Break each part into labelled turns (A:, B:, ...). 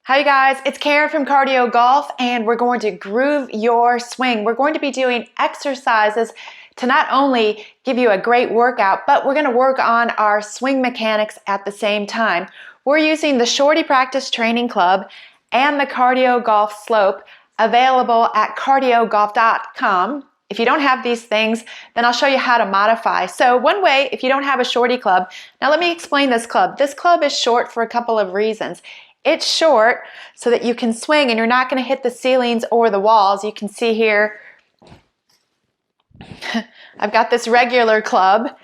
A: Hi you guys, it's Karen from CardioGolf and we're going to groove your swing. We're going to be doing exercises to not only give you a great workout, but we're going to work on our swing mechanics at the same time. We're using the Shorty Practice Training Club and the CardioGolf Slope available at cardiogolf.com. If you don't have these things, then I'll show you how to modify. So one way, if you don't have a Shorty club, now let me explain this club. This club is short for a couple of reasons. It's short so that you can swing and you're not going to hit the ceilings or the walls. You can see here, I've got this regular club,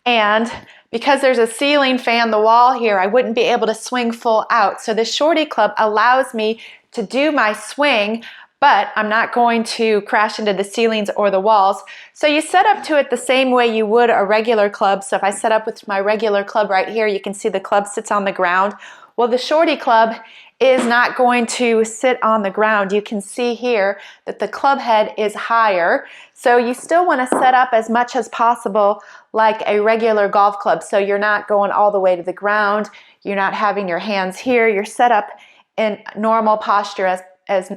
A: and because there's a ceiling fan, the wall here, I wouldn't be able to swing full out. So this Shorty club allows me to do my swing, but I'm not going to crash into the ceilings or the walls. So you set up to it the same way you would a regular club. So if I set up with my regular club right here, you can see the club sits on the ground. Well, the Shorty club is not going to sit on the ground. You can see here that the club head is higher. So you still want to set up as much as possible like a regular golf club. So you're not going all the way to the ground. You're not having your hands here. You're set up in normal posture as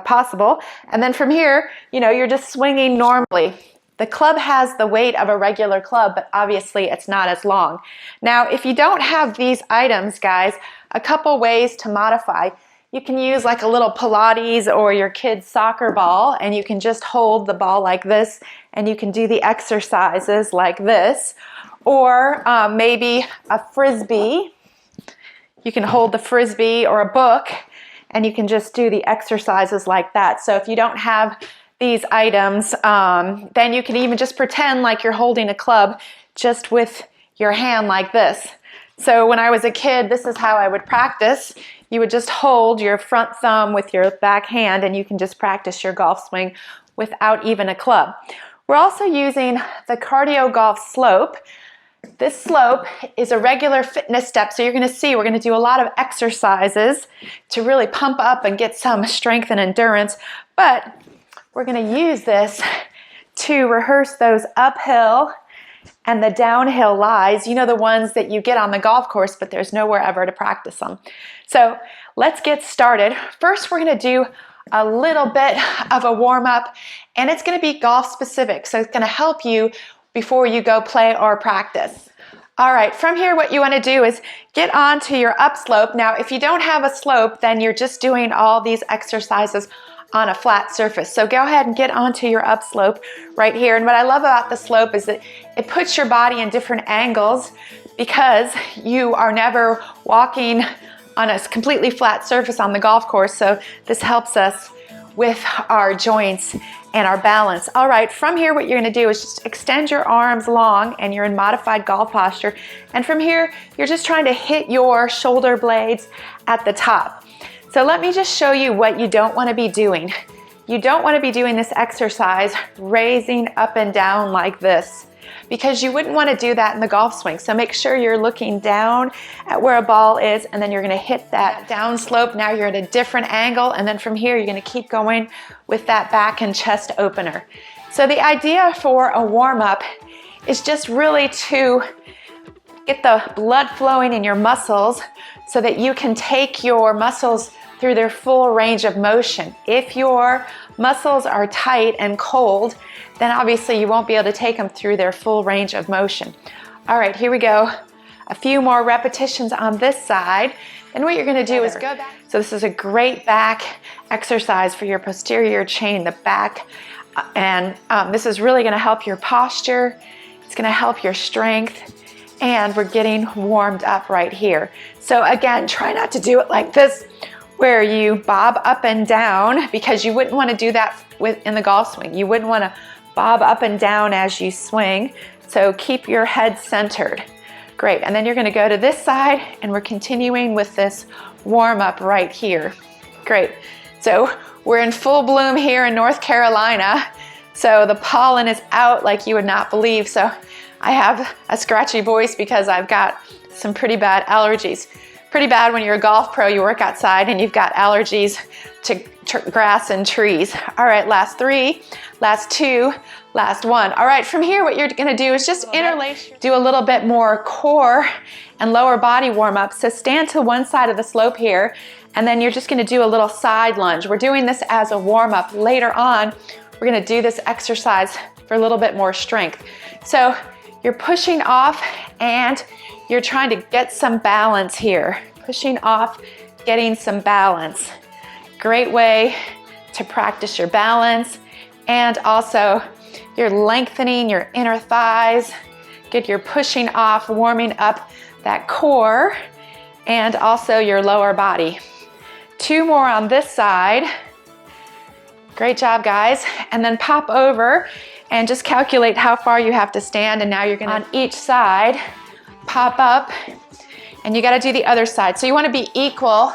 A: possible. And then from here, you're just swinging normally. The club has the weight of a regular club, but obviously it's not as long. Now, if you don't have these items, guys, a couple ways to modify. You can use like a little Pilates or your kid's soccer ball, and you can just hold the ball like this, and you can do the exercises like this. Or maybe a Frisbee. You can hold the Frisbee or a book, and you can just do the exercises like that. So if you don't have these items, then you can even just pretend like you're holding a club just with your hand like this. So when I was a kid, this is how I would practice. You would just hold your front thumb with your back hand and you can just practice your golf swing without even a club. We're also using the CardioGolf Slope. This slope is a regular fitness step, so you're going to see we're going to do a lot of exercises to really pump up and get some strength and endurance, but we're going to use this to rehearse those uphill and the downhill lies, the ones that you get on the golf course, but there's nowhere ever to practice them. So let's get started. First, we're going to do a little bit of a warm-up, and it's going to be golf specific, so it's going to help you before you go play or practice. All right, from here, what you want to do is get onto your upslope. Now, if you don't have a slope, then you're just doing all these exercises on a flat surface. So go ahead and get onto your upslope right here. And what I love about the slope is that it puts your body in different angles because you are never walking on a completely flat surface on the golf course. So this helps us with our joints and our balance. All right, from here, what you're going to do is just extend your arms long and you're in modified golf posture. And from here, you're just trying to hit your shoulder blades at the top. So let me just show you what you don't want to be doing. You don't want to be doing this exercise raising up and down like this because you wouldn't want to do that in the golf swing. So make sure you're looking down at where a ball is and then you're going to hit that down slope. Now you're at a different angle, and then from here you're going to keep going with that back and chest opener. So the idea for a warm-up is just really to get the blood flowing in your muscles so that you can take your muscles through their full range of motion. If your muscles are tight and cold, then obviously you won't be able to take them through their full range of motion. All right, here we go. A few more repetitions on this side. And what you're going to do is go back. So this is a great back exercise for your posterior chain, the back. And this is really going to help your posture. It's going to help your strength. And we're getting warmed up right here. So again, try not to do it like this, where you bob up and down, because you wouldn't want to do that in the golf swing. You wouldn't want to bob up and down as you swing. So keep your head centered. Great, and then you're going to go to this side, and we're continuing with this warm up right here. Great, so we're in full bloom here in North Carolina. So the pollen is out like you would not believe. So I have a scratchy voice because I've got some pretty bad allergies. Pretty bad when you're a golf pro, you work outside and you've got allergies to grass and trees. All right, last 3, last 2, last 1. All right, from here, what you're gonna do is just interlace, do a little bit more core and lower body warm up. So stand to one side of the slope here And then you're just gonna do a little side lunge. We're doing this as a warm-up. Later on, we're gonna do this exercise for a little bit more strength. So you're pushing off and you're trying to get some balance here. Pushing off, getting some balance. Great way to practice your balance, and also you're lengthening your inner thighs. Good, you're pushing off, warming up that core, and also your lower body. 2 more on this side. Great job, guys. And then pop over and just calculate how far you have to stand. And now you're gonna, on each side, pop up, and you gotta do the other side. So you wanna be equal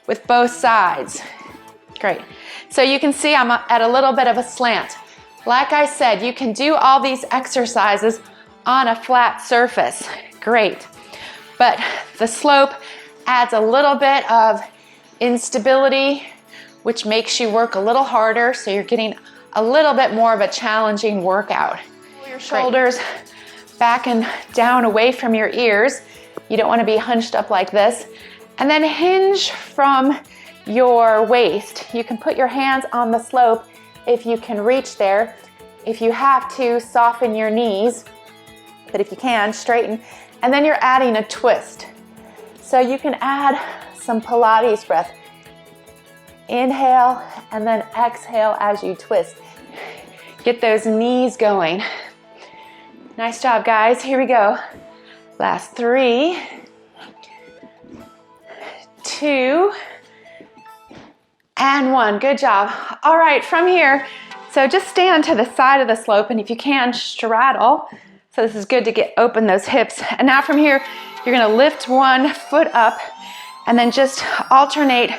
A: with both sides. Great. So you can see I'm at a little bit of a slant. Like I said, you can do all these exercises on a flat surface. Great. But the slope adds a little bit of instability, which makes you work a little harder, so you're getting a little bit more of a challenging workout. Pull your shoulders back and down away from your ears. You don't want to be hunched up like this. And then hinge from your waist. You can put your hands on the slope if you can reach there. If you have to, soften your knees, but if you can, straighten. And then you're adding a twist. So you can add some Pilates breath. Inhale and then exhale as you twist. Get those knees going. Nice job, guys. Here we go. Last 3, 2, and 1. Good job. All right, from here, so just stand to the side of the slope, and if you can, straddle. So this is good to open those hips. And now from here, you're gonna lift one foot up and then just alternate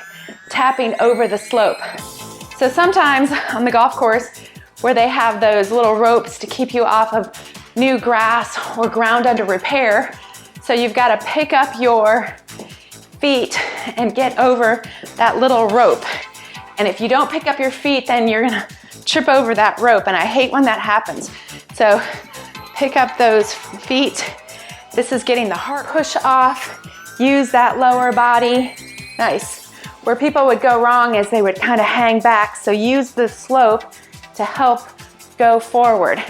A: tapping over the slope. So sometimes on the golf course where they have those little ropes to keep you off of new grass or ground under repair, so you've got to pick up your feet and get over that little rope. And if you don't pick up your feet, then you're gonna trip over that rope, and I hate when that happens. So pick up those feet. This is getting the heart push off. Use that lower body. Nice. Where people would go wrong is they would kind of hang back, so use the slope to help go forward.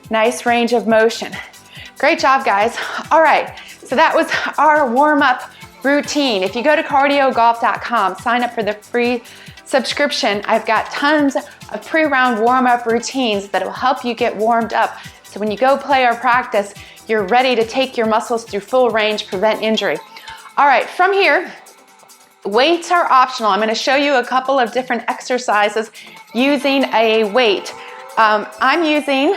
A: Nice range of motion. Great job, guys. All right, so that was our warm-up routine. If you go to cardiogolf.com, sign up for the free subscription. I've got tons of pre-round warm-up routines that will help you get warmed up, so when you go play or practice, you're ready to take your muscles through full range, prevent injury. All right, from here, weights are optional. I'm going to show you a couple of different exercises using a weight. I'm using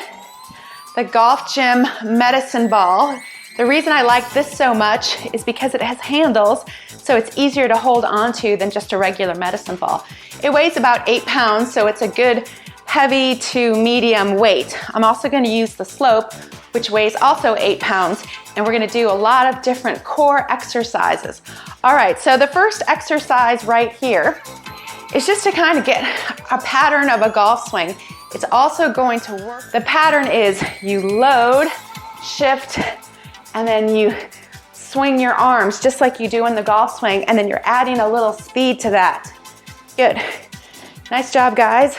A: the golf gym medicine ball. The reason I like this so much is because it has handles, so it's easier to hold onto than just a regular medicine ball. It weighs about 8 pounds, so it's a good heavy to medium weight. I'm also going to use the slope, which weighs also 8 pounds, and we're going to do a lot of different core exercises. All right, so the first exercise right here is just to kind of get a pattern of a golf swing. It's also going to work. The pattern is you load, shift, and then you swing your arms just like you do in the golf swing, and then you're adding a little speed to that. Good. Nice job, guys.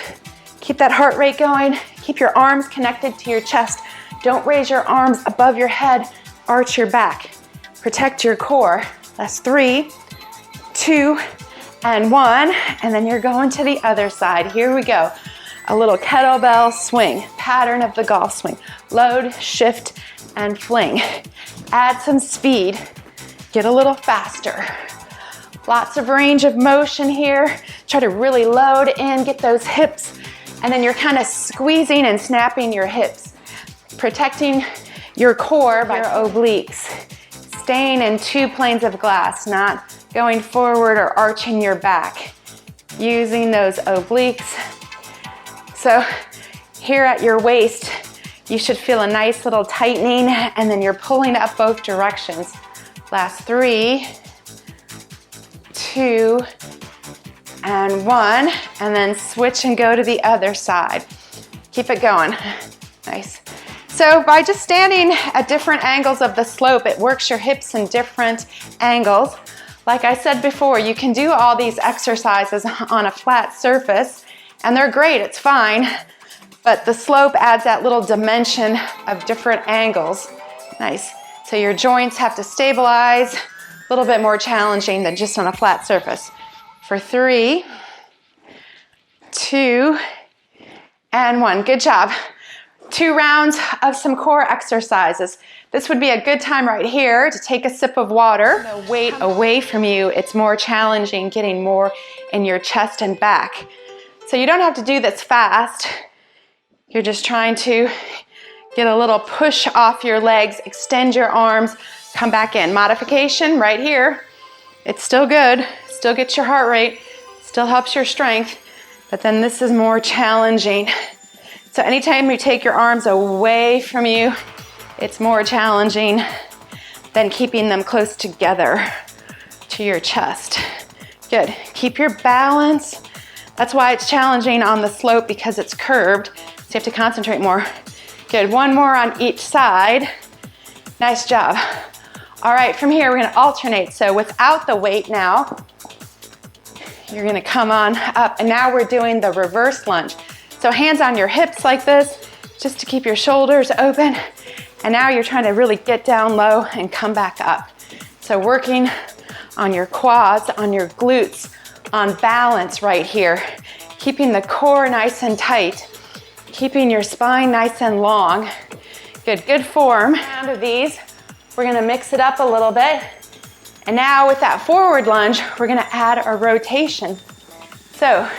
A: Keep that heart rate going. Keep your arms connected to your chest. Don't raise your arms above your head. Arch your back. Protect your core. That's 3, 2, and 1. And then you're going to the other side. Here we go. A little kettlebell swing. Pattern of the golf swing. Load, shift, and fling. Add some speed. Get a little faster. Lots of range of motion here. Try to really load in, get those hips, and then you're kind of squeezing and snapping your hips. Protecting your core by your obliques. Staying in 2 planes of glass, not going forward or arching your back. Using those obliques. So here at your waist, you should feel a nice little tightening, and then you're pulling up both directions. Last 3, 2, and 1, and then switch and go to the other side. Keep it going. Nice. So by just standing at different angles of the slope, it works your hips in different angles. Like I said before, you can do all these exercises on a flat surface, and they're great, it's fine, but the slope adds that little dimension of different angles. Nice. So your joints have to stabilize, a little bit more challenging than just on a flat surface. For 3, 2, and 1. Good job. 2 rounds of some core exercises. This would be a good time right here to take a sip of water. The weight away from you, it's more challenging getting more in your chest and back. So you don't have to do this fast. You're just trying to get a little push off your legs, extend your arms, come back in. Modification right here. It's still good, still gets your heart rate, still helps your strength, but then this is more challenging. So anytime you take your arms away from you, it's more challenging than keeping them close together to your chest. Good. Keep your balance. That's why it's challenging on the slope, because it's curved, so you have to concentrate more. Good. 1 more on each side. Nice job. All right, from here we're going to alternate. So without the weight now, you're going to come on up, and now we're doing the reverse lunge. So hands on your hips like this, just to keep your shoulders open. And now you're trying to really get down low and come back up. So working on your quads, on your glutes, on balance right here. Keeping the core nice and tight. Keeping your spine nice and long. Good, good form. Round of these, we're gonna mix it up a little bit. And now with that forward lunge, we're gonna add a rotation. So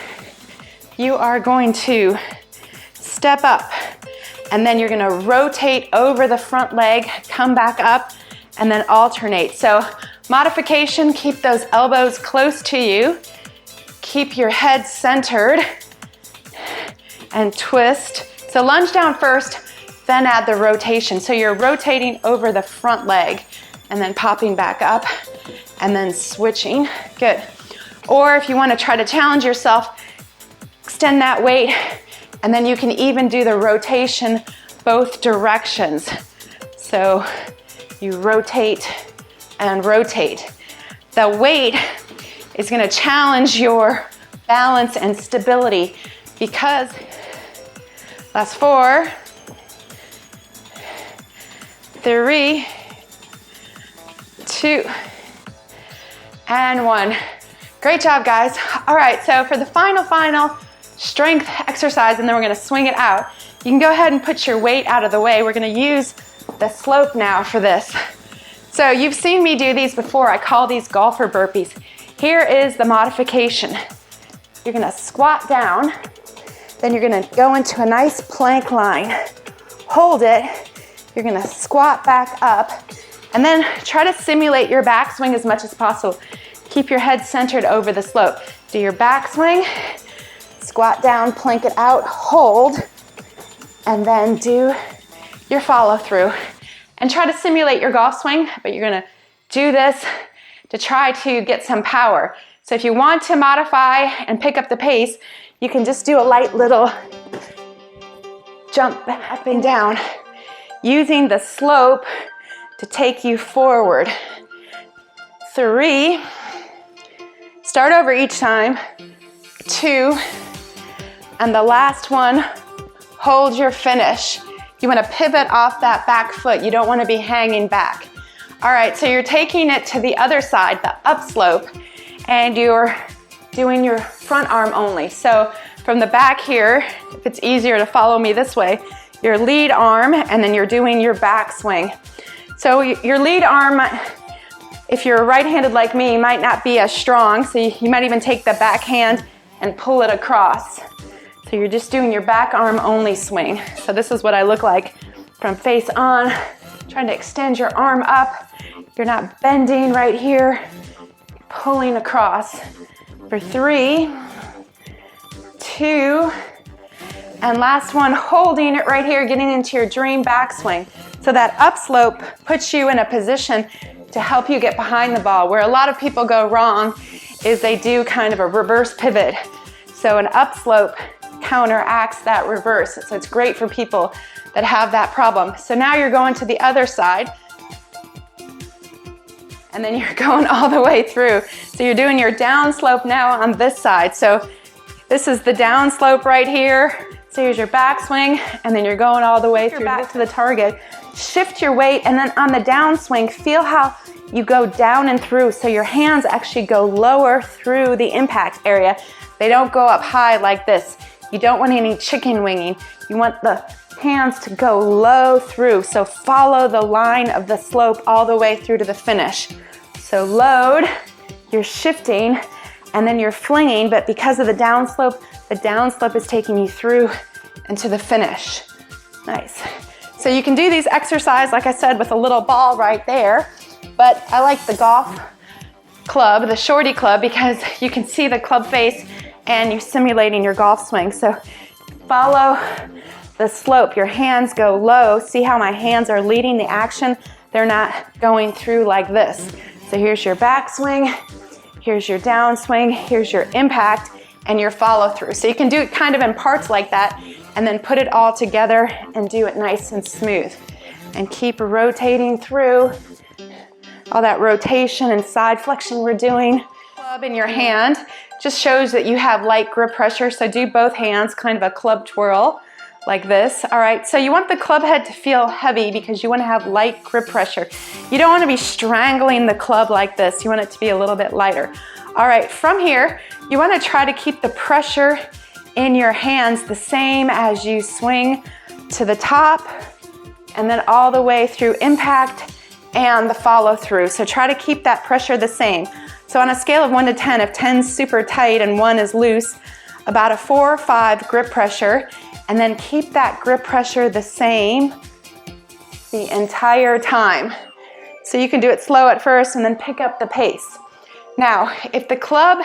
A: you are going to step up, and then you're gonna rotate over the front leg, come back up, and then alternate. So modification, keep those elbows close to you, keep your head centered, and twist. So lunge down first, then add the rotation. So you're rotating over the front leg, and then popping back up, and then switching. Good. Or if you wanna try to challenge yourself, extend that weight, and then you can even do the rotation both directions. So you rotate and rotate. The weight is gonna challenge your balance and stability, because last 4, 3, 2, and 1. Great job, guys. All right, so for the final strength exercise, and then we're gonna swing it out. You can go ahead and put your weight out of the way. We're gonna use the slope now for this. So you've seen me do these before. I call these golfer burpees. Here is the modification. You're gonna squat down, then you're gonna go into a nice plank line. Hold it, you're gonna squat back up, and then try to simulate your backswing as much as possible. Keep your head centered over the slope. Do your backswing, squat down, plank it out, hold, and then do your follow through. And try to simulate your golf swing, but you're gonna do this to try to get some power. So if you want to modify and pick up the pace, you can just do a light little jump up and down, using the slope to take you forward. 3, start over each time. 2, and the last one, hold your finish. You want to pivot off that back foot. You don't want to be hanging back. All right, so you're taking it to the other side, the upslope, and you're doing your front arm only. So from the back here, if it's easier to follow me this way, your lead arm, and then you're doing your back swing. So your lead arm, if you're right-handed like me, might not be as strong, so you might even take the back hand and pull it across. So you're just doing your back arm only swing. So this is what I look like from face on, trying to extend your arm up. You're not bending right here, pulling across. For 3, 2, and last one, holding it right here, getting into your dream backswing. So that upslope puts you in a position to help you get behind the ball. Where a lot of people go wrong is they do kind of a reverse pivot. So an upslope counteracts that reverse. So it's great for people that have that problem. So now you're going to the other side. and then you're going all the way through. So you're doing your down slope now on this side. So this is the down slope right here. So here's your backswing, and then you're going all the way through back to the target. Shift your weight, and then on the downswing, feel how you go down and through. So your hands actually go lower through the impact area. They don't go up high like this. You don't want any chicken winging. You want the hands to go low through. So follow the line of the slope all the way through to the finish. So load, you're shifting, and then you're flinging, but because of the downslope is taking you through and to the finish. Nice. So you can do these exercises, like I said, with a little ball right there, but I like the golf club, the shorty club, because you can see the club face and you're simulating your golf swing. So follow the slope. Your hands go low. See how my hands are leading the action? They're not going through like this. So here's your backswing, here's your downswing, here's your impact, and your follow through. So you can do it kind of in parts like that, and then put it all together and do it nice and smooth. And keep rotating through. All that rotation and side flexion we're doing. Club in your hand just shows that you have light grip pressure, so do both hands, kind of a club twirl like this. All right, so you want the club head to feel heavy because you want to have light grip pressure. You don't want to be strangling the club like this. You want it to be a little bit lighter. All right, from here, you want to try to keep the pressure in your hands the same as you swing to the top and then all the way through impact and the follow through. So try to keep that pressure the same. So on a scale of 1 to 10, if 10's super tight and 1 is loose, about a 4 or 5 grip pressure, and then keep that grip pressure the same the entire time. So you can do it slow at first and then pick up the pace. Now, if the club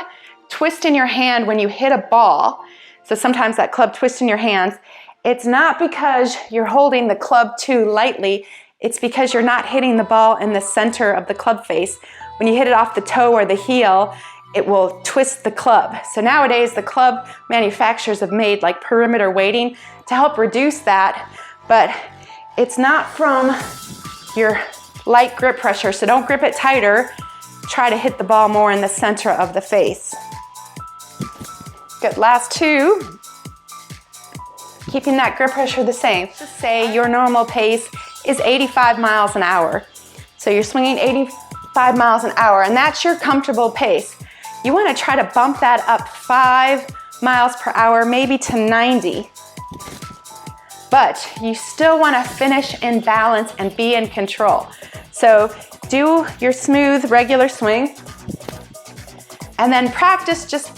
A: twists in your hand when you hit a ball, so sometimes that club twists in your hands, it's not because you're holding the club too lightly, it's because you're not hitting the ball in the center of the club face. When you hit it off the toe or the heel, it will twist the club. So nowadays, the club manufacturers have made like perimeter weighting to help reduce that, but it's not from your light grip pressure, so don't grip it tighter. Try to hit the ball more in the center of the face. Good, last 2. Keeping that grip pressure the same. Just say your normal pace is 85 miles an hour. So you're swinging 85 miles an hour, and that's your comfortable pace. You want to try to bump that up 5 miles per hour, maybe to 90. But you still want to finish in balance and be in control. So do your smooth, regular swing, and then practice just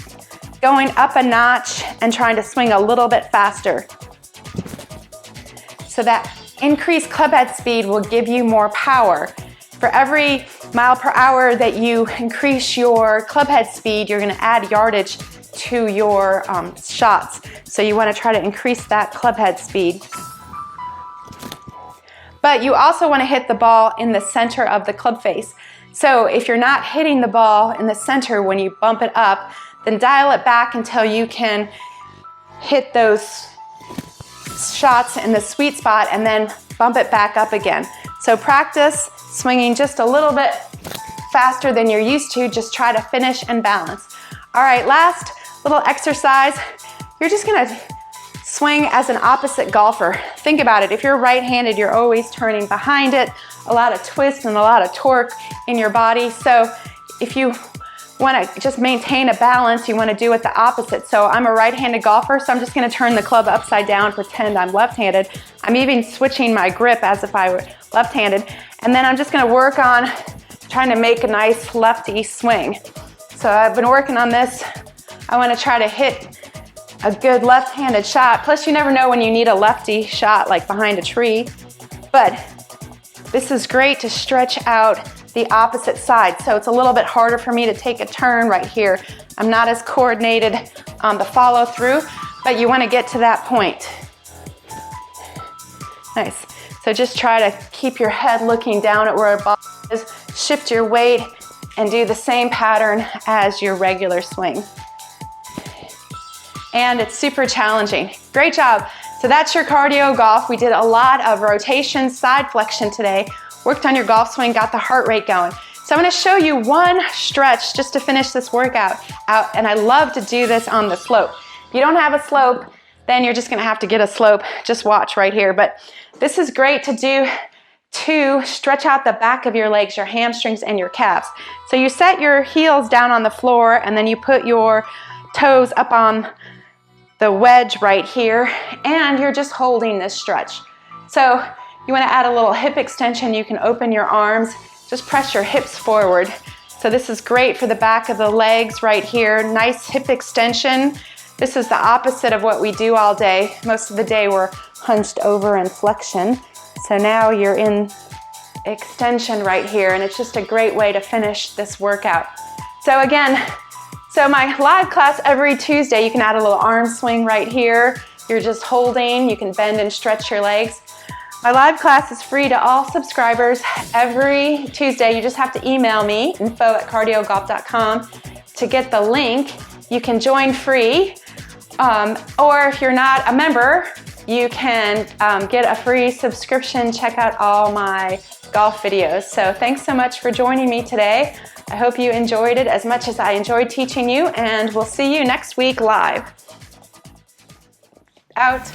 A: going up a notch and trying to swing a little bit faster. So that increased club head speed will give you more power. For every mile per hour that you increase your club head speed, you're going to add yardage to your shots. So you want to try to increase that club head speed. But you also want to hit the ball in the center of the club face. So if you're not hitting the ball in the center when you bump it up, then dial it back until you can hit those shots in the sweet spot and then bump it back up again. So practice swinging just a little bit faster than you're used to. Just try to finish and balance. All right, last little exercise. You're just gonna swing as an opposite golfer. Think about it. If you're right-handed, you're always turning behind it, a lot of twist and a lot of torque in your body. So if you want to just maintain a balance, you want to do it the opposite. So I'm a right-handed golfer, so I'm just going to turn the club upside down, pretend I'm left-handed. I'm even switching my grip as if I were left-handed. And then I'm just going to work on trying to make a nice lefty swing. So I've been working on this. I want to try to hit a good left-handed shot. Plus, you never know when you need a lefty shot, like behind a tree. But this is great to stretch out the opposite side. So it's a little bit harder for me to take a turn right here. I'm not as coordinated on the follow through, but you want to get to that point. Nice. So just try to keep your head looking down at where a ball is, shift your weight, and do the same pattern as your regular swing. And it's super challenging. Great job. So that's your cardio golf. We did a lot of rotation, side flexion today. Worked on your golf swing, got the heart rate going. So So I'm going to show you one stretch just to finish this workout out, and I love to do this on the slope. If you don't have a slope, then you're just going to have to get a slope. Just watch right here. But this is great to do to stretch out the back of your legs, your hamstrings, and your calves. So you set your heels down on the floor, and then you put your toes up on the wedge right here, and you're just holding this stretch. So you want to add a little hip extension. You can open your arms, just press your hips forward. So this is great for the back of the legs right here. Nice hip extension. This is the opposite of what we do all day. Most of the day we're hunched over in flexion. So now you're in extension right here, and it's just a great way to finish this workout. So again, my live class every Tuesday, you can add a little arm swing right here. You're just holding, you can bend and stretch your legs. My live class is free to all subscribers every Tuesday. You just have to email me, info@cardiogolf.com, to get the link. You can join free, or if you're not a member, you can get a free subscription. Check out all my golf videos. So thanks so much for joining me today. I hope you enjoyed it as much as I enjoyed teaching you, and we'll see you next week live. Out.